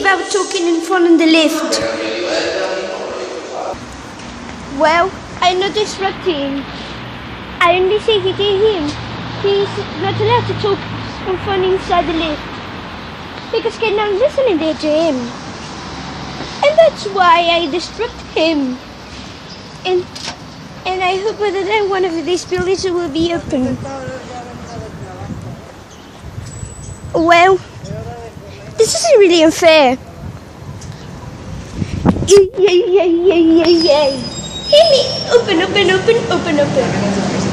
about talking in front of the lift. Well, I'm not disrupting. I only say he can him. He's not allowed to talk in front inside the lift. Because kids not listening there to him. And that's why I disrupt him. And I hope that one of these buildings will be open. Well, this isn't really unfair. Yay. Hit me! Open.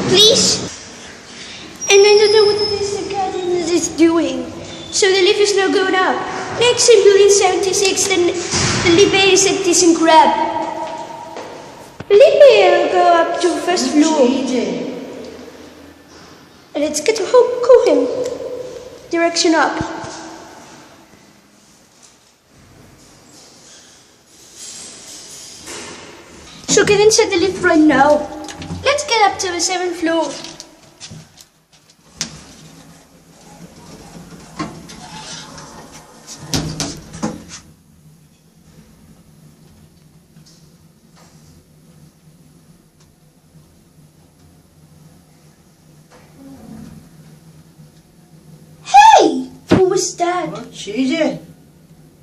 Please. And I don't know what this garden is doing. So the lift is now going up. Next in building 76, then the elevator set this and grab. The elevator will go up to the first floor. And let's get to call him. Direction up. So get inside the lift right now. Let's get up to the 7th floor. Hey! What was that? What? CJ?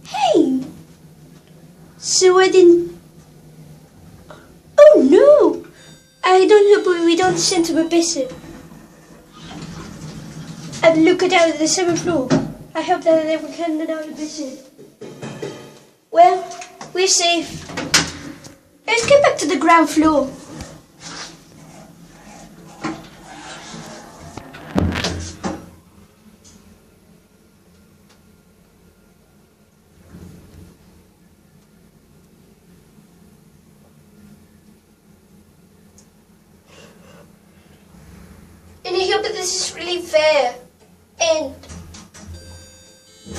Hey! So I didn't... Oh no! I don't hope we don't send him a visit. And look at out of the 7th floor. I hope that they will send another visit. Well, we're safe. Let's get back to the ground floor. And I hope that this is really fair. And...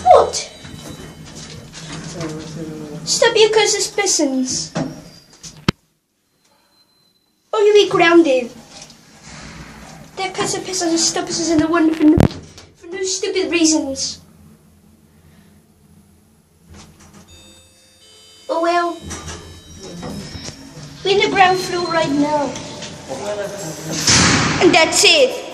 What? Stop your cursed peasants. Or you'll be grounded. That cursed peasants stop us in the one for no stupid reasons. Oh well. We're in the ground floor right now. And that's it.